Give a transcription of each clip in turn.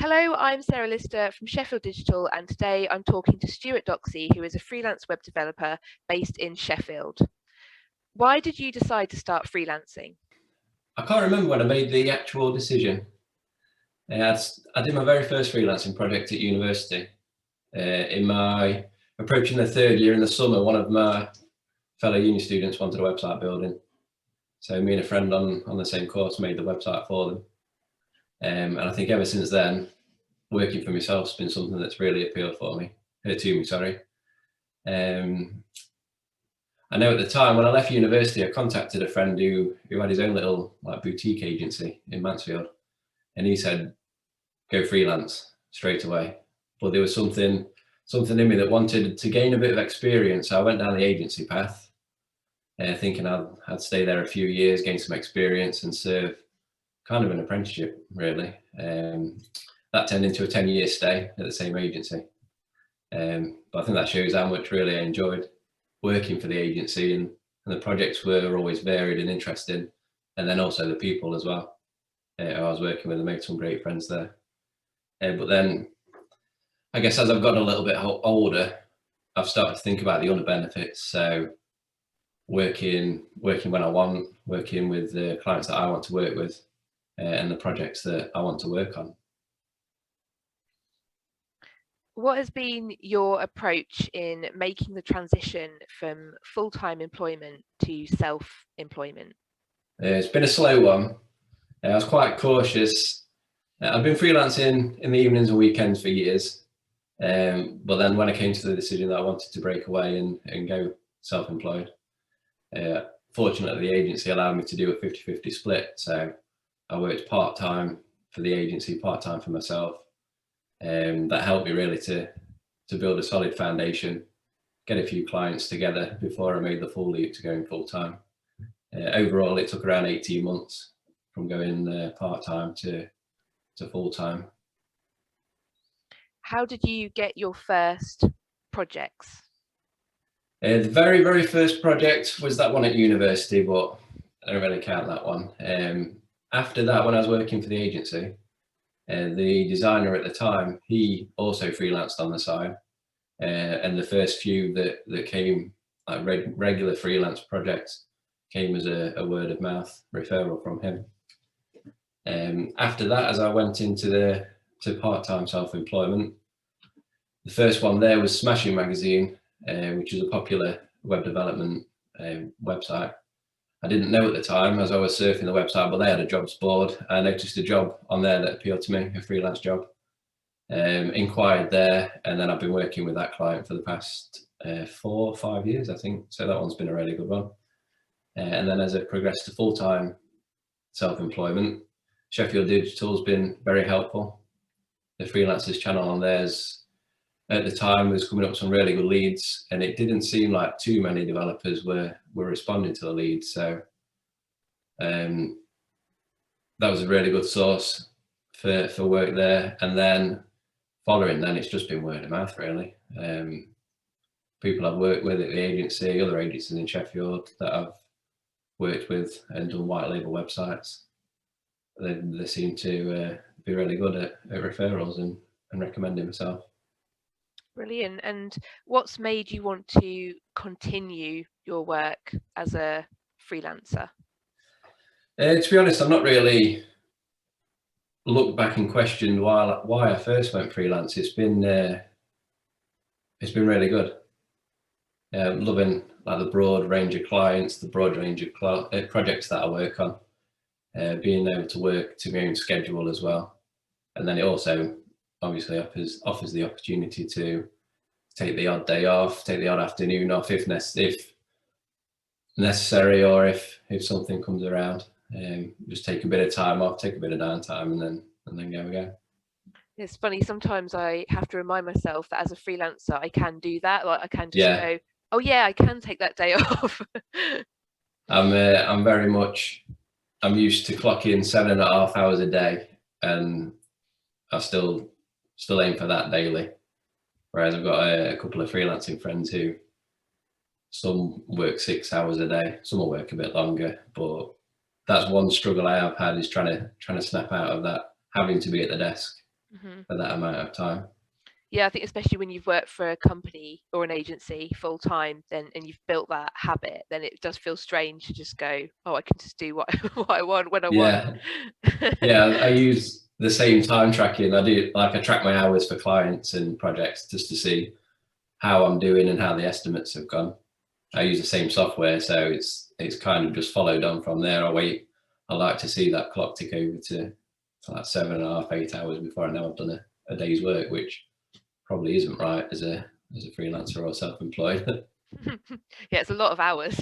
Hello, I'm Sarah Lister from Sheffield Digital, and today I'm talking to Stewart Doxey, who is a freelance web developer based in Sheffield. Why did you decide to start freelancing? I can't remember when I made the actual decision. I did my very first freelancing project at university. In my approaching the third year in the summer, one of my fellow uni students wanted a website building. So me and a friend on the same course made the website for them. And I think ever since then, working for myself has been something that's really appealed to me, sorry. I know at the time when I left university, I contacted a friend who had his own little boutique agency in Mansfield, and he said, "Go freelance straight away." But there was something in me that wanted to gain a bit of experience. So I went down the agency path, thinking I'd stay there a few years, gain some experience, and serve kind of an apprenticeship, really. That turned into a 10-year stay at the same agency. But I think that shows how much really I enjoyed working for the agency, and the projects were always varied and interesting, and then also the people as well. I was working with, I made some great friends there. But then I guess as I've gotten a little bit older, I've started to think about the other benefits. So working when I want, working with the clients that I want to work with, and the projects that I want to work on. What has been your approach in making the transition from full-time employment to self-employment? It's been a slow one. I was quite cautious. I've been freelancing in the evenings and weekends for years. But then when I came to the decision that I wanted to break away and go self-employed, fortunately the agency allowed me to do a 50-50 split. So I worked part-time for the agency, part-time for myself. That helped me really to build a solid foundation, get a few clients together before I made the full leap to going full-time. Overall, it took around 18 months from going part-time to full-time. How did you get your first projects? The very, very first project was that one at university, but I don't really count that one. After that, when I was working for the agency, the designer at the time, he also freelanced on the side. And the first few that came, like regular freelance projects, came as a word of mouth referral from him. After that, as I went into part-time self-employment, the first one there was Smashing Magazine, which is a popular web development website. I didn't know at the time as I was surfing the website, but they had a jobs board. I noticed a job on there that appealed to me, a freelance job. Inquired there, and then I've been working with that client for the past 4 or 5 years, I think. So that one's been a really good one. And then as I progressed to full-time self-employment, Sheffield Digital's been very helpful. The freelancers channel on theirs at the time was coming up with some really good leads, and it didn't seem like too many developers were responding to the leads. So that was a really good source for work there. And then following then, it's just been word of mouth, really. People I've worked with at the agency, other agencies in Sheffield that I've worked with and done white label websites, they seem to be really good at referrals and recommending myself. Brilliant. And what's made you want to continue your work as a freelancer? To be honest, I've not really looked back and questioned why I first went freelance. It's been really good. Loving like the broad range of clients, the broad range of projects that I work on, being able to work to my own schedule as well, and then it also obviously offers the opportunity to take the odd day off, take the odd afternoon off if necessary, or if something comes around. Just take a bit of time off, take a bit of downtime, and then go again. It's funny, sometimes I have to remind myself that as a freelancer I can do that. Like I can just go, oh yeah, I can take that day off. I'm very much, I'm used to clocking 7.5 hours a day, and I still aim for that daily. Whereas I've got a couple of freelancing friends who some work 6 hours a day, some will work a bit longer, but that's one struggle I have had, is trying to snap out of that, having to be at the desk for that amount of time. Yeah, I think especially when you've worked for a company or an agency full time, then and you've built that habit, then it does feel strange to just go, oh, I can just do what, what I want when I Yeah, want. yeah, I use the same time tracking. I track my hours for clients and projects just to see how I'm doing and how the estimates have gone. I use the same software, so it's kind of just followed on from there. I like to see that clock tick over to like 7.5, 8 hours before I know I've done a day's work, which probably isn't right as a freelancer or self-employed. Yeah, it's a lot of hours.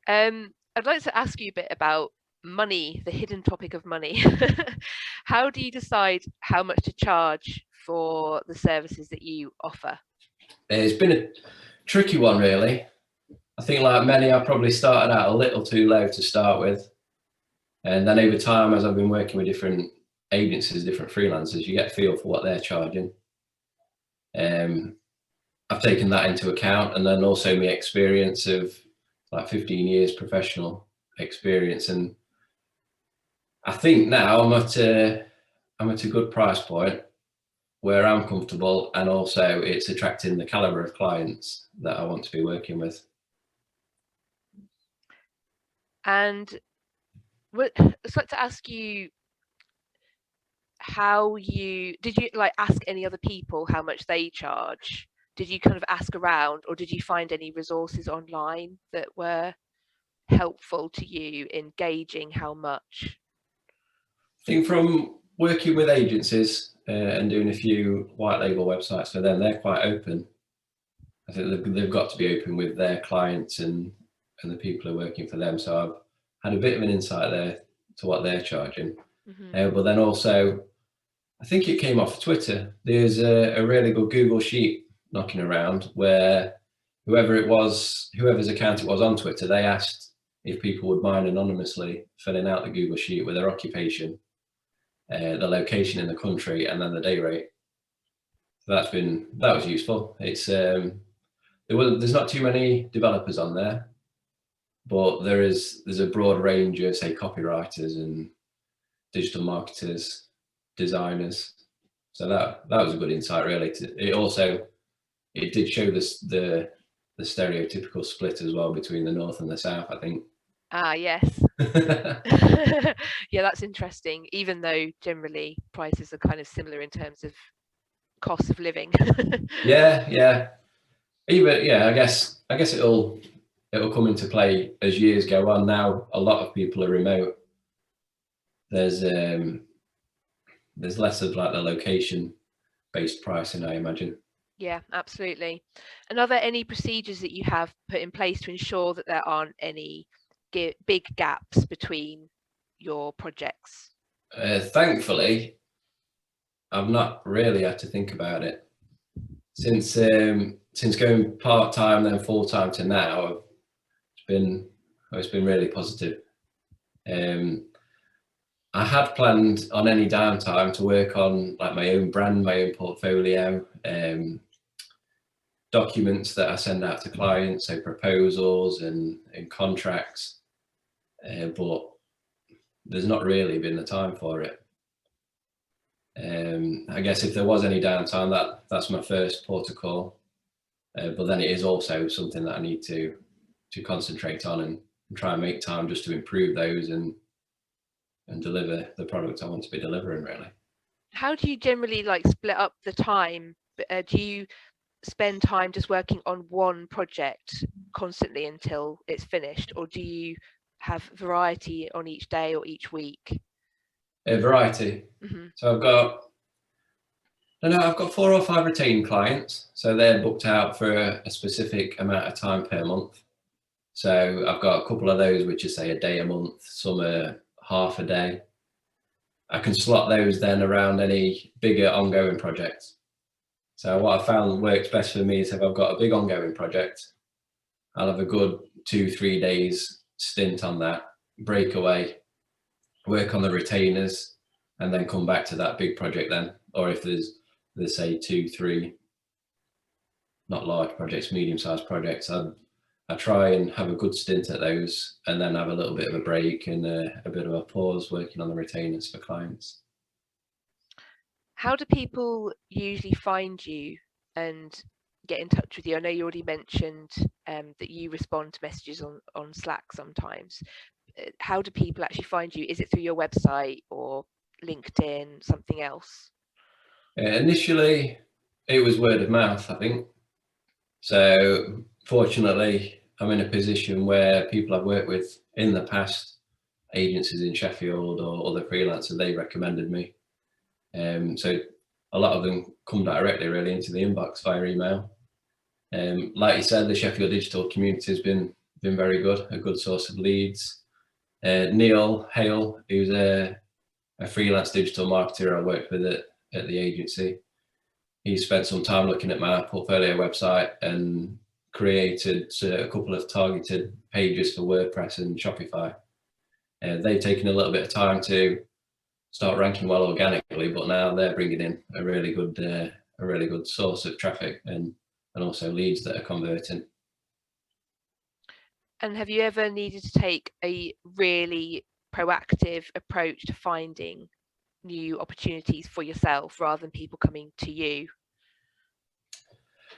I'd like to ask you a bit about money, the hidden topic of money. How do you decide how much to charge for the services that you offer? It's been a tricky one, really. I think like many, I probably started out a little too low to start with. And then over time, as I've been working with different agencies, different freelancers, you get a feel for what they're charging. I've taken that into account, and then also my experience of like 15 years professional experience. And I think now I'm at a good price point where I'm comfortable, and also it's attracting the caliber of clients that I want to be working with. And I'd like to ask you, did you like ask any other people how much they charge? Did you kind of ask around, or did you find any resources online that were helpful to you in gauging how much? I think from working with agencies and doing a few white label websites for them, they're quite open. I think they've got to be open with their clients and the people who are working for them. So I've had a bit of an insight there to what they're charging. But then also, I think it came off Twitter. There's a really good Google sheet knocking around where whoever's account it was on Twitter, they asked if people would mind anonymously filling out the Google sheet with their occupation, the location in the country, and then the day rate. So that was useful. It's there's not too many developers on there, but there's a broad range of, say, copywriters and digital marketers, designers. So that was a good insight, really. It did show the stereotypical split as well between the north and the south, I think. Ah, yes. Yeah, that's interesting, even though generally prices are kind of similar in terms of cost of living. Yeah. I guess it'll come into play as years go on. Now a lot of people are remote. There's less of like the location based pricing, I imagine. Yeah, absolutely. And are there any procedures that you have put in place to ensure that there aren't any big gaps between your projects? Thankfully, I've not really had to think about it since going part time then full time to now. It's been really positive. I had planned on any downtime to work on like my own brand, my own portfolio, documents that I send out to clients, so proposals and contracts, but there's not really been the time for it. I guess if there was any downtime, that's my first port of call, but then it is also something that I need to concentrate on and try and make time just to improve those and deliver the product I want to be delivering, really. How do you generally like split up the time? Do you spend time just working on one project constantly until it's finished, or do you have variety on each day or each week? Variety. So I've got 4 or 5 retained clients, so they're booked out for a specific amount of time per month. So I've got a couple of those which are, say, a day a month, some are half a day. I can slot those then around any bigger ongoing projects. So what I found works best for me is if I've got a big ongoing project, I'll have a good 2-3 days stint on that, break away, work on the retainers, and then come back to that big project then. Or if there's say 2-3, not large projects, medium-sized projects, I try and have a good stint at those, and then have a little bit of a break and a bit of a pause working on the retainers for clients. How do people usually find you and get in touch with you? I know you already mentioned that you respond to messages on Slack sometimes. How do people actually find you? Is it through your website or LinkedIn, something else? Initially, it was word of mouth, I think. So fortunately, I'm in a position where people I've worked with in the past, agencies in Sheffield or other freelancers, they recommended me. So a lot of them come directly really into the inbox via email. Like you said, the Sheffield digital community has been very good, a good source of leads. Neil Hale, who's a freelance digital marketer I worked with at the agency, he spent some time looking at my portfolio website and created a couple of targeted pages for WordPress and Shopify. They've taken a little bit of time to start ranking well organically, but now they're bringing in a really good source of traffic and also leads that are converting. And have you ever needed to take a really proactive approach to finding new opportunities for yourself rather than people coming to you?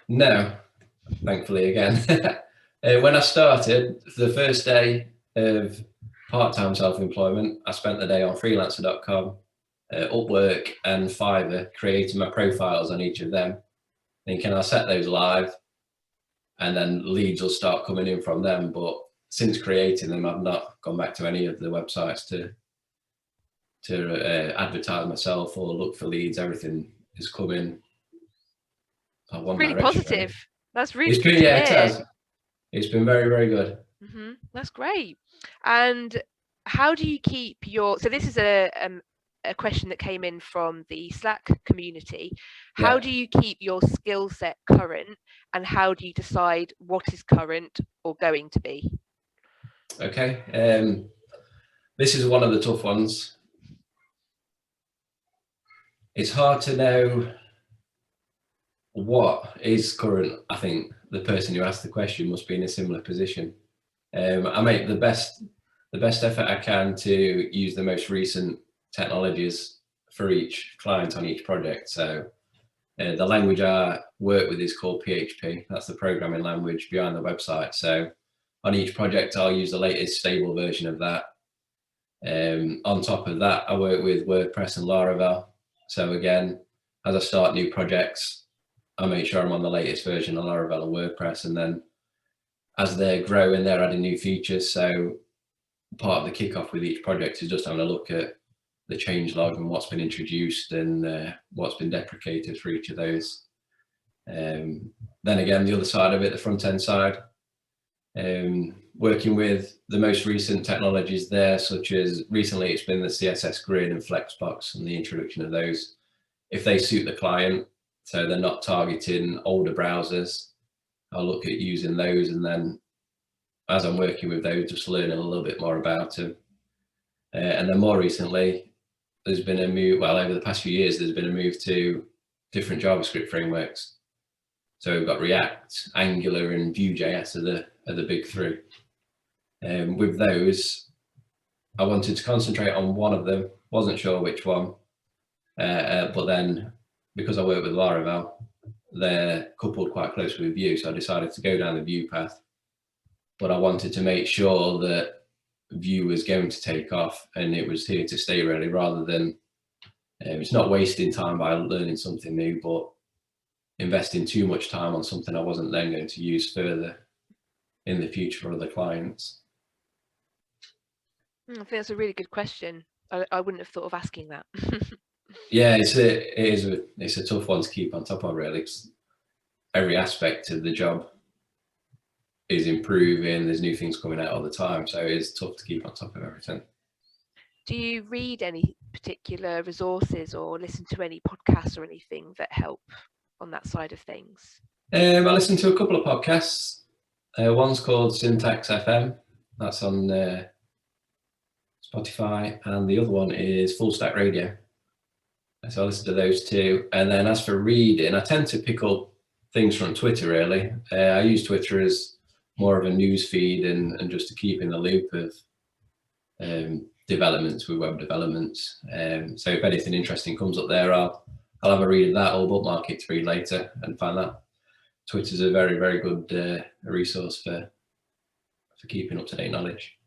No, thankfully again. When I started, the first day of part-time self-employment, I spent the day on freelancer.com, Upwork and Fiverr, creating my profiles on each of them, thinking I'll set those live and then leads will start coming in from them. But since creating them, I've not gone back to any of the websites to advertise myself or look for leads. Everything is coming one really direction, positive. really. That's really good. Yeah, it has. It's been very, very good. That's great. And how do you keep your, so this is a question that came in from the Slack community. How do you keep your skill set current, and how do you decide what is current or going to be? Okay, this is one of the tough ones. It's hard to know what is current. I think the person who asked the question must be in a similar position. I make the best effort I can to use the most recent technologies for each client on each project. So the language I work with is called PHP. That's the programming language behind the website. So on each project, I'll use the latest stable version of that. On top of that, I work with WordPress and Laravel. So again, as I start new projects, I make sure I'm on the latest version of Laravel and WordPress, and then as they're growing, they're adding new features. So part of the kickoff with each project is just having a look at the change log and what's been introduced and what's been deprecated for each of those. Then again, the other side of it, the front end side, working with the most recent technologies there, such as recently it's been the CSS grid and Flexbox and the introduction of those. If they suit the client, so they're not targeting older browsers, I'll look at using those, and then as I'm working with those, just learning a little bit more about them. And then more recently, there's been a move, well, over the past few years, there's been a move to different JavaScript frameworks. So we've got React, Angular, and Vue.js are the big three. With those, I wanted to concentrate on one of them, wasn't sure which one, but then because I work with Laravel, they're coupled quite closely with Vue, so I decided to go down the Vue path. But I wanted to make sure that Vue was going to take off and it was here to stay, really, rather than it's not wasting time by learning something new, but investing too much time on something I wasn't then going to use further in the future for other clients. I think that's a really good question. I wouldn't have thought of asking that. Yeah, it's a tough one to keep on top of, really. Every aspect of the job is improving. There's new things coming out all the time, so it's tough to keep on top of everything. Do you read any particular resources or listen to any podcasts or anything that help on that side of things? I listen to a couple of podcasts. One's called Syntax FM. That's on Spotify, and the other one is Full Stack Radio. So I listen to those two. And then as for reading, I tend to pick up things from Twitter, really. I use Twitter as more of a news feed and just to keep in the loop of developments with web developments. So if anything interesting comes up there, I'll I'll have a read of that or bookmark it to read later and find that. Twitter's a very, very good resource for keeping up-to-date knowledge.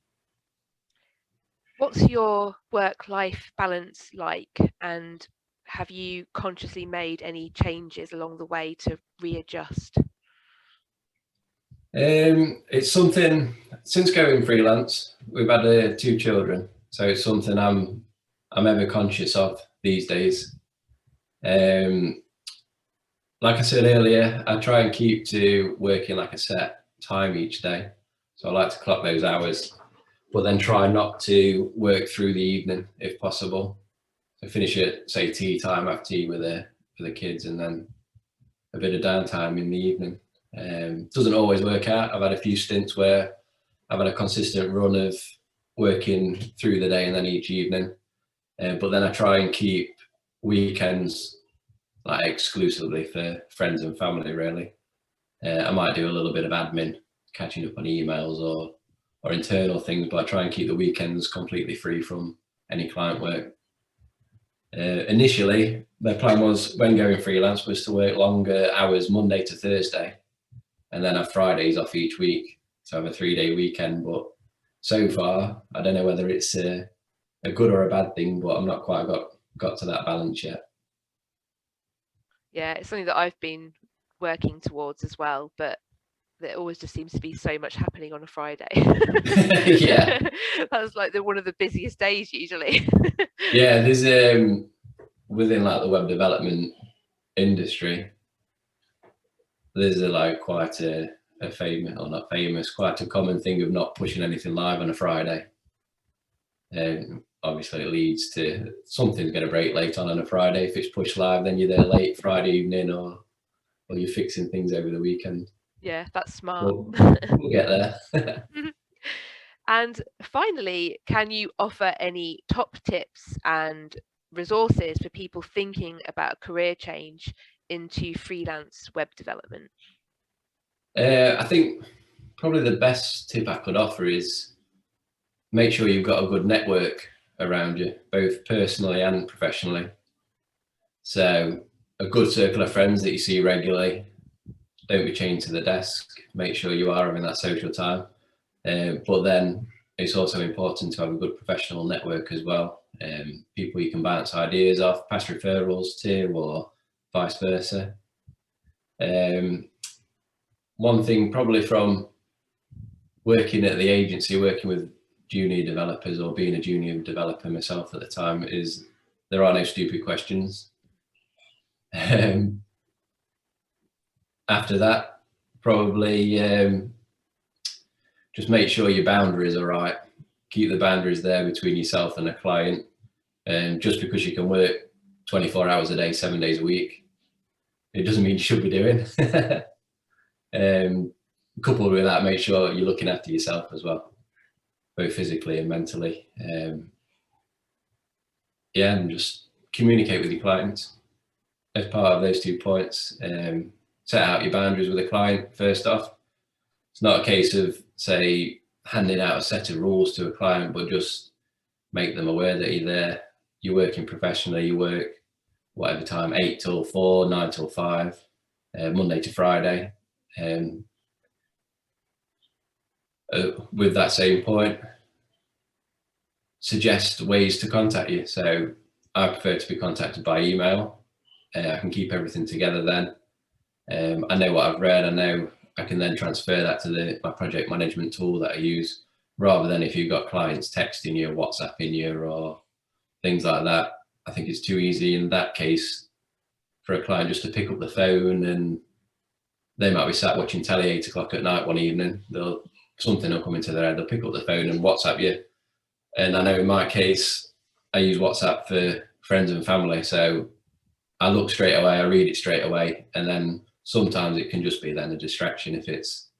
What's your work-life balance like, and have you consciously made any changes along the way to readjust? It's something, since going freelance, we've had 2 children, so it's something I'm ever conscious of these days. Like I said earlier, I try and keep to working like a set time each day. So I like to clock those hours, but then try not to work through the evening if possible. So finish at, say, tea time, have tea with the kids, and then a bit of downtime in the evening. Doesn't always work out. I've had a few stints where I've had a consistent run of working through the day and then each evening. But then I try and keep weekends like exclusively for friends and family, really. I might do a little bit of admin, catching up on emails or internal things, but I try and keep the weekends completely free from any client work. Initially, the plan was, when going freelance, was to work longer hours Monday to Thursday, and then have Fridays off each week, so have a 3-day weekend. But so far, I don't know whether it's a good or a bad thing, but I'm not quite got to that balance yet. Yeah, it's something that I've been working towards as well, but there always just seems to be so much happening on a Friday. Yeah. That's like one of the busiest days usually. Yeah, there's within like the web development industry, there's quite a famous, or not famous, quite a common thing of not pushing anything live on a Friday. Obviously it leads to something's going to break late on a Friday. If it's pushed live, then you're there late Friday evening, or you're fixing things over the weekend. Yeah, that's smart. We'll get there. And finally, can you offer any top tips and resources for people thinking about a career change into freelance web development? I think probably the best tip I could offer is make sure you've got a good network around you, both personally and professionally. So a good circle of friends that you see regularly. Don't be chained to the desk. Make sure you are having that social time. But then it's also important to have a good professional network as well. People you can bounce ideas off, pass referrals to, or vice versa. One thing probably from working at the agency, working with junior developers, or being a junior developer myself at the time, is there are no stupid questions. After that, probably just make sure your boundaries are right. Keep the boundaries there between yourself and a client. Just because you can work 24 hours a day, 7 days a week, it doesn't mean you should be doing. Coupled with that, make sure you're looking after yourself as well, both physically and mentally. Yeah, and just communicate with your clients as part of those 2 points. Set out your boundaries with a client first off. It's not a case of, say, handing out a set of rules to a client, but just make them aware that you're there, you're working professionally, you work whatever time, 8 till 4, 9 till 5, Monday to Friday. With that same point, suggest ways to contact you. So I prefer to be contacted by email. I can keep everything together then. I know what I've read. I know I can then transfer that to my project management tool that I use, rather than if you've got clients texting you, WhatsApping you, or things like that. I think it's too easy in that case for a client just to pick up the phone, and they might be sat watching telly 8 o'clock at night one evening. Something will come into their head. They'll pick up the phone and WhatsApp you. And I know in my case, I use WhatsApp for friends and family. So I look straight away, I read it straight away, and then sometimes it can just be then a distraction if it's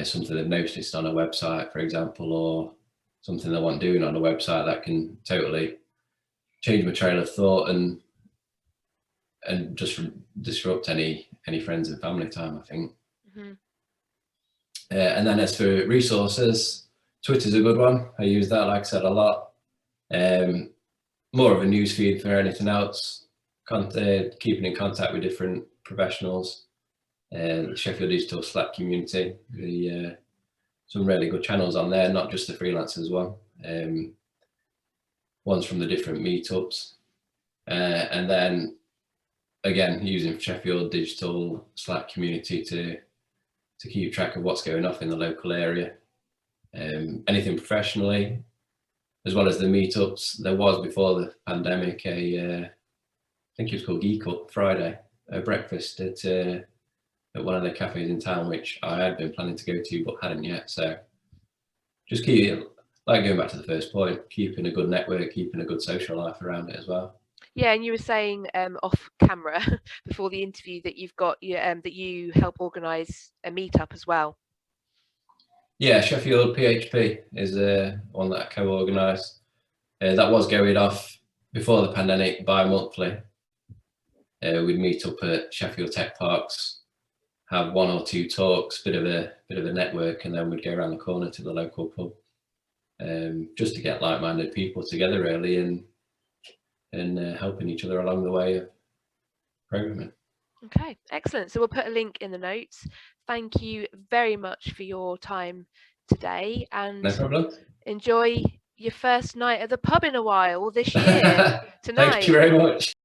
something they've noticed on a website, for example, or something they want doing on a website that can totally change my trail of thought and just disrupt any friends and family time, I think. Mm-hmm. And then as for resources, Twitter's a good one. I use that, like I said, a lot. More of a news feed for anything else. keeping in contact with different professionals, and the Sheffield Digital Slack community. Some really good channels on there, not just the freelancers one. Ones from the different meetups, and then again using Sheffield Digital Slack community to keep track of what's going on in the local area. Anything professionally, as well as the meetups. There was, before the pandemic, I think it was called Geek Up Friday, a breakfast at one of the cafes in town, which I had been planning to go to but hadn't yet. So just like going back to the first point, keeping a good network, keeping a good social life around it as well. Yeah, and you were saying off camera before the interview that you've got that you help organise a meetup as well. Yeah, Sheffield PHP is one that I co-organised. That was going off before the pandemic bi-monthly. We'd meet up at Sheffield Tech Parks, have 1 or 2 talks, bit of a network, and then we'd go around the corner to the local pub, just to get like-minded people together really, and helping each other along the way of programming. Okay, excellent. So we'll put a link in the notes. Thank you very much for your time today, and no problem. Enjoy your first night at the pub in a while this year. Tonight. Thank you very much.